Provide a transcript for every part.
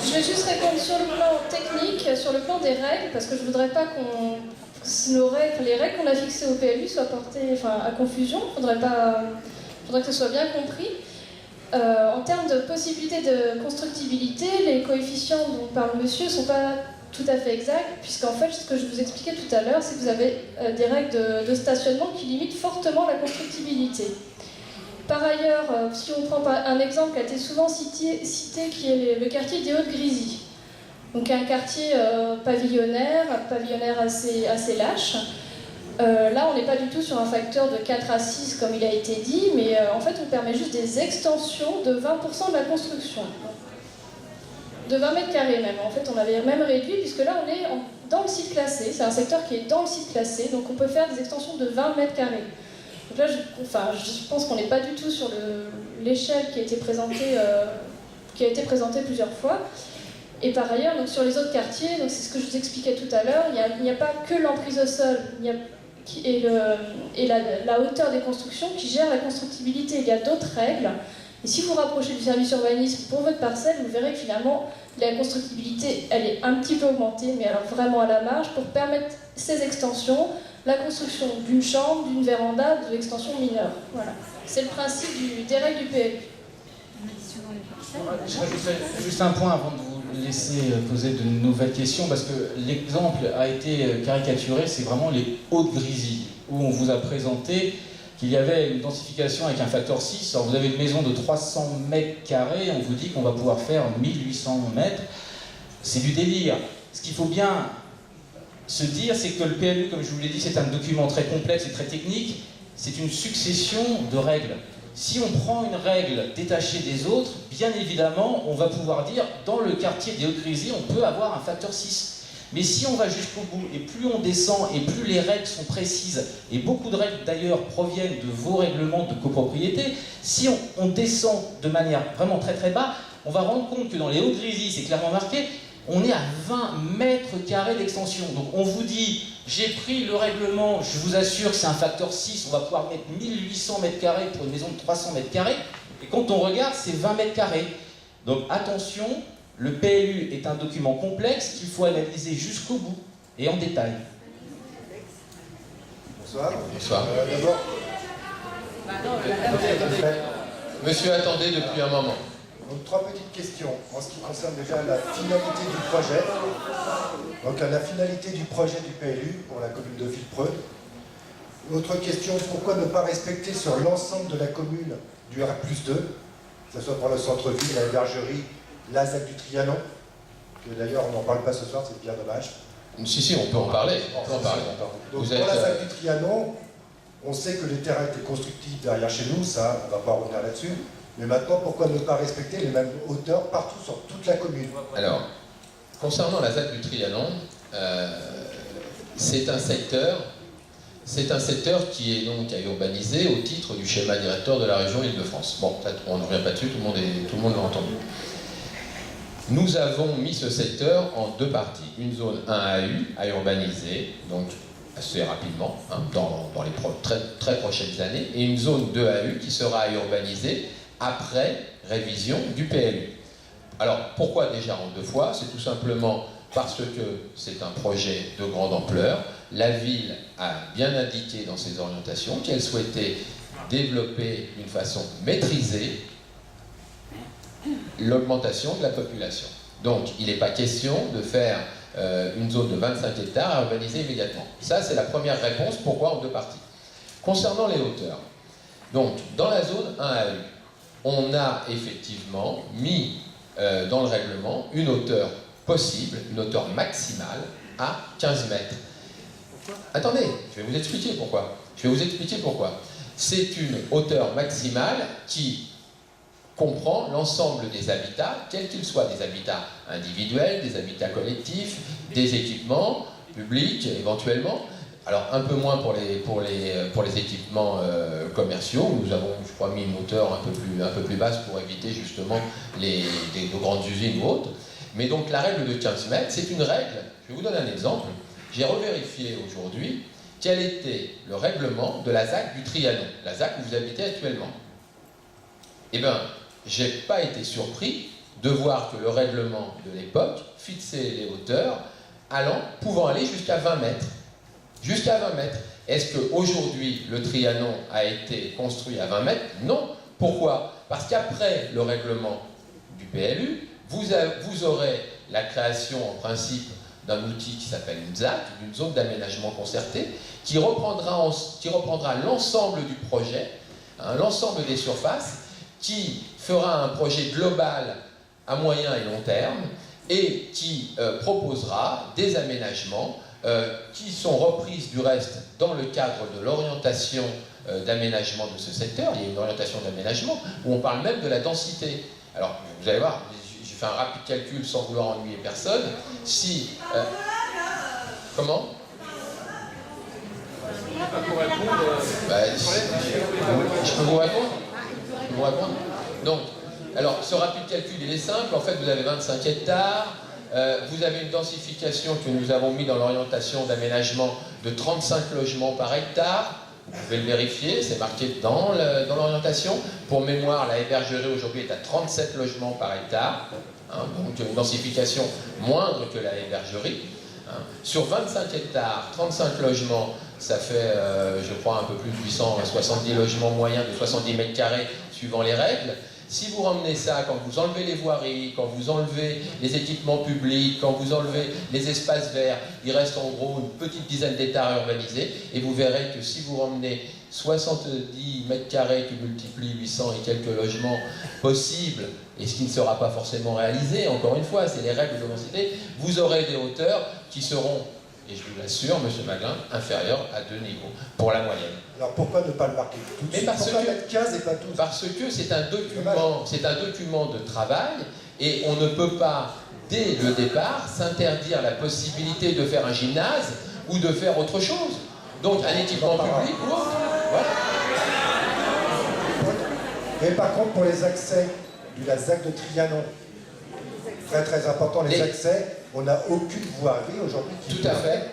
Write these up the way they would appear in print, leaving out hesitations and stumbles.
Je vais juste répondre sur le plan technique, sur le plan des règles, parce que je ne voudrais pas que les règles qu'on a fixées au PLU soient portées à confusion. Il faudrait que ce soit bien compris. En termes de possibilité de constructibilité, les coefficients dont parle monsieur ne sont pas tout à fait exacts, puisqu'en fait, ce que je vous expliquais tout à l'heure, c'est que vous avez des règles de stationnement qui limitent fortement la constructibilité. Par ailleurs, si on prend un exemple qui a été souvent cité qui est le quartier des Hautes-Grisilles, donc un quartier pavillonnaire assez lâche. Là, on n'est pas du tout sur un facteur de 4 à 6 comme il a été dit, mais en fait, on permet juste des extensions de 20% de la construction. De 20 mètres carrés même. En fait, on avait même réduit, puisque là, on est dans le site classé. C'est un secteur qui est dans le site classé, donc on peut faire des extensions de 20 mètres carrés. Donc là, je pense qu'on n'est pas du tout sur l'échelle qui a été présentée plusieurs fois. Et par ailleurs, donc sur les autres quartiers, c'est ce que je vous expliquais tout à l'heure, il n'y a pas que l'emprise au sol et la hauteur des constructions qui gèrent la constructibilité. Il y a d'autres règles. Et si vous rapprochez du service urbanisme pour votre parcelle, vous verrez que finalement, la constructibilité, elle est un petit peu augmentée, mais alors vraiment à la marge, pour permettre ces extensions, la construction d'une chambre, d'une véranda, de l'extension mineure. Voilà. C'est le principe des règles du PLU. Je rajouterais juste un point avant de vous laisser poser de nouvelles questions, parce que l'exemple a été caricaturé, c'est vraiment les Hautes-Grisilles, où on vous a présenté qu'il y avait une densification avec un facteur 6. Alors vous avez une maison de 300 mètres carrés, on vous dit qu'on va pouvoir faire 1800 mètres. C'est du délire. Ce qu'il faut bien se dire, c'est que le PLU, comme je vous l'ai dit, c'est un document très complexe et très technique. C'est une succession de règles. Si on prend une règle détachée des autres, bien évidemment, on va pouvoir dire, dans le quartier des Hautes-Grisilles, on peut avoir un facteur 6. Mais si on va jusqu'au bout, et plus on descend, et plus les règles sont précises, et beaucoup de règles d'ailleurs proviennent de vos règlements de copropriété, si on descend de manière vraiment très très bas, on va rendre compte que dans les Hautes-Grisilles, c'est clairement marqué, on est à 20 mètres carrés d'extension. Donc on vous dit, j'ai pris le règlement, je vous assure que c'est un facteur 6, on va pouvoir mettre 1800 mètres carrés pour une maison de 300 mètres carrés, et quand on regarde, c'est 20 mètres carrés. Donc attention, le PLU est un document complexe qu'il faut analyser jusqu'au bout et en détail. Bonsoir. Bonsoir. D'abord. Monsieur attendait depuis un moment. Donc, 3 petites questions en ce qui concerne déjà la finalité du projet. Donc la finalité du projet du PLU pour la commune de Villepreux. Autre question, pourquoi ne pas respecter sur l'ensemble de la commune du R+2, que ce soit pour le centre-ville, la bergerie, la ZAC du Trianon, que d'ailleurs on n'en parle pas ce soir, c'est bien dommage. Si, on peut en parler. Donc pour la ZAC du Trianon, on sait que les terrains étaient constructifs derrière chez nous, ça, on ne va pas revenir là-dessus. Mais maintenant, pourquoi ne pas respecter les mêmes hauteurs partout sur toute la commune? Alors, concernant la ZAC du Trianon, c'est un secteur qui est donc à urbaniser au titre du schéma directeur de la région Île-de-France. Bon, on ne revient pas dessus, tout le monde l'a entendu. Nous avons mis ce secteur en 2 parties. Une zone 1AU à urbaniser, donc assez rapidement, dans les très prochaines années, et une zone 2AU qui sera à urbaniser après révision du PLU. Alors, pourquoi déjà en 2 fois? C'est tout simplement parce que c'est un projet de grande ampleur. La ville a bien indiqué dans ses orientations qu'elle souhaitait développer d'une façon maîtrisée l'augmentation de la population. Donc, il n'est pas question de faire une zone de 25 hectares à urbaniser immédiatement. Ça, c'est la première réponse. Pourquoi en 2 parties? Concernant les hauteurs, donc, dans la zone 1AU, on a effectivement mis dans le règlement une hauteur possible, une hauteur maximale à 15 mètres. Attendez, je vais vous expliquer pourquoi. C'est une hauteur maximale qui comprend l'ensemble des habitats, quels qu'ils soient, des habitats individuels, des habitats collectifs, des équipements publics éventuellement. Alors un peu moins pour les équipements commerciaux. Nous avons, je crois, mis une hauteur un peu plus basse pour éviter justement de grandes usines ou autres. Mais donc la règle de 15 mètres, c'est une règle. Je vais vous donner un exemple. J'ai revérifié aujourd'hui quel était le règlement de la ZAC du Trianon, la ZAC où vous habitez actuellement. Eh bien, j'ai pas été surpris de voir que le règlement de l'époque fixait les hauteurs pouvant aller jusqu'à 20 mètres. Jusqu'à 20 mètres. Est-ce qu'aujourd'hui, le Trianon a été construit à 20 mètres? Non. Pourquoi? Parce qu'après le règlement du PLU, vous aurez la création en principe d'un outil qui s'appelle une ZAC, une zone d'aménagement concerté, qui reprendra l'ensemble du projet, l'ensemble des surfaces, qui fera un projet global à moyen et long terme, et qui proposera des aménagements qui sont reprises du reste dans le cadre de l'orientation d'aménagement de ce secteur. Il y a une orientation d'aménagement où on parle même de la densité. Alors, vous allez voir, j'ai fait un rapide calcul sans vouloir ennuyer personne. Si... comment? Je peux vous répondre? Donc, alors, ce rapide calcul, il est simple. En fait, vous avez 25 hectares. Vous avez une densification que nous avons mis dans l'orientation d'aménagement de 35 logements par hectare. Vous pouvez le vérifier, c'est marqué dans l'orientation. Pour mémoire, la hébergerie aujourd'hui est à 37 logements par hectare. Donc une densification moindre que la hébergerie. Sur 25 hectares, 35 logements, ça fait, je crois, un peu plus de 870 logements moyens de 70 mètres carrés suivant les règles. Si vous ramenez ça, quand vous enlevez les voiries, quand vous enlevez les équipements publics, quand vous enlevez les espaces verts, il reste en gros une petite dizaine d'hectares urbanisés, et vous verrez que si vous ramenez 70 mètres carrés qui multiplient 800 et quelques logements possibles, et ce qui ne sera pas forcément réalisé, encore une fois, c'est les règles de densité, vous aurez des hauteurs qui seront, et je vous l'assure, M. Maglin, inférieures à 2 niveaux, pour la moyenne. Alors pourquoi ne pas le marquer tout de suite? Pourquoi mettre 15 et pas 12? Parce que c'est un document de travail, et on ne peut pas, dès le départ, s'interdire la possibilité de faire un gymnase ou de faire autre chose. Donc un équipement public ou autre. Voilà. Mais par contre, pour les accès de la ZAC de Trianon, très très important, les accès, on n'a aucune voirie aujourd'hui qui... Tout à fait.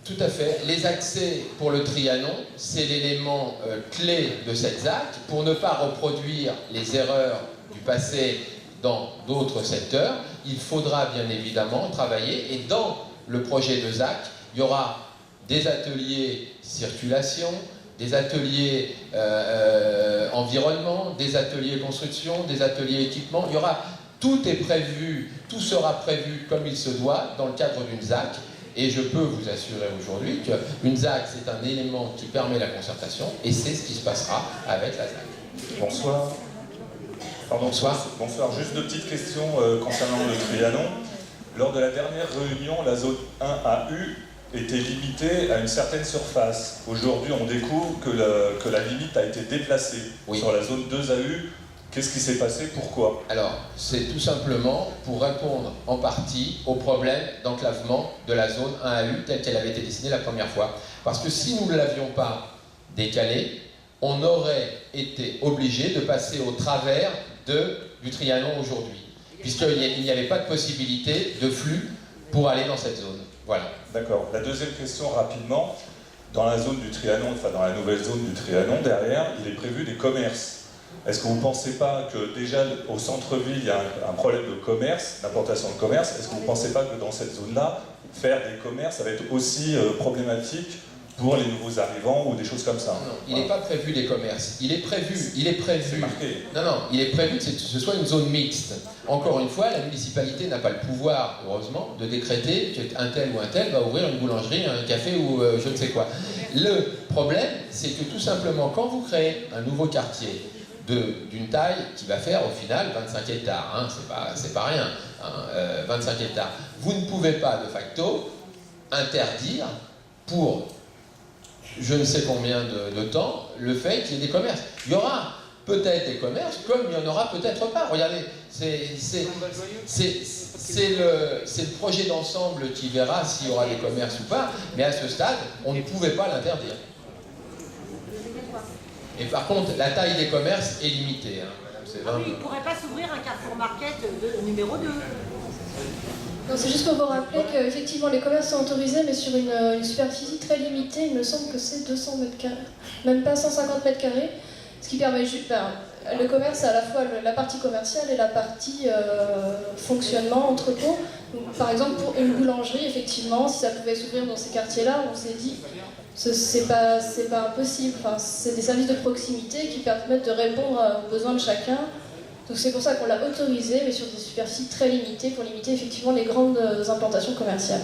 Tout à fait. Les accès pour le Trianon, c'est l'élément clé de cette ZAC pour ne pas reproduire les erreurs du passé dans d'autres secteurs. Il faudra bien évidemment travailler, et dans le projet de ZAC, il y aura des ateliers circulation, des ateliers environnement, des ateliers construction, des ateliers équipement. Il y aura, tout est prévu, tout sera prévu comme il se doit dans le cadre d'une ZAC. Et je peux vous assurer aujourd'hui qu'une ZAC, c'est un élément qui permet la concertation, et c'est ce qui se passera avec la ZAC. Bonsoir. Pardon, bonsoir. Bonsoir. Juste deux petites questions concernant le Trianon. Lors de la dernière réunion, la zone 1AU était limitée à une certaine surface. Aujourd'hui, on découvre que la limite a été déplacée. Oui. Sur la zone 2AU. Qu'est-ce qui s'est passé? Pourquoi? Alors, c'est tout simplement pour répondre en partie au problème d'enclavement de la zone 1AU telle qu'elle avait été dessinée la première fois. Parce que si nous ne l'avions pas décalée, on aurait été obligé de passer au travers du Trianon aujourd'hui, puisqu'il n'y avait pas de possibilité de flux pour aller dans cette zone. Voilà. D'accord. La deuxième question, rapidement. Dans la zone du Trianon, enfin dans la nouvelle zone du Trianon, derrière, il est prévu des commerces. Est-ce que vous ne pensez pas que déjà au centre-ville, il y a un problème de commerce, d'implantation de commerce? Est-ce que vous ne pensez pas que dans cette zone-là, faire des commerces, ça va être aussi problématique pour les nouveaux arrivants ou des choses comme ça? Non, il n'est pas prévu des commerces. Il est prévu. C'est marqué. Non, il est prévu que ce soit une zone mixte. Encore une fois, la municipalité n'a pas le pouvoir, heureusement, de décréter qu'un tel ou un tel va ouvrir une boulangerie, un café ou je ne sais quoi. Le problème, c'est que tout simplement, quand vous créez un nouveau quartier, d'une taille qui va faire au final 25 hectares, hein, c'est pas rien, hein, 25 hectares. Vous ne pouvez pas de facto interdire pour je ne sais combien de temps le fait qu'il y ait des commerces. Il y aura peut-être des commerces comme il n'y en aura peut-être pas. Regardez, c'est le projet d'ensemble qui verra s'il y aura des commerces ou pas, mais à ce stade, on ne pouvait pas l'interdire. Et par contre, la taille des commerces est limitée. Hein, madame, il ne pourrait pas s'ouvrir un Carrefour Market numéro 2. Non, c'est juste pour vous rappeler qu'effectivement les commerces sont autorisés, mais sur une superficie très limitée. Il me semble que c'est 200 mètres carrés, même pas 150 mètres carrés, ce qui permet juste... le commerce, c'est à la fois la partie commerciale et la partie fonctionnement, entrepôt. Donc, par exemple, pour une boulangerie, effectivement, si ça pouvait s'ouvrir dans ces quartiers-là, on s'est dit c'est pas impossible. Enfin, c'est des services de proximité qui permettent de répondre aux besoins de chacun. Donc c'est pour ça qu'on l'a autorisé, mais sur des superficies très limitées, pour limiter effectivement les grandes implantations commerciales.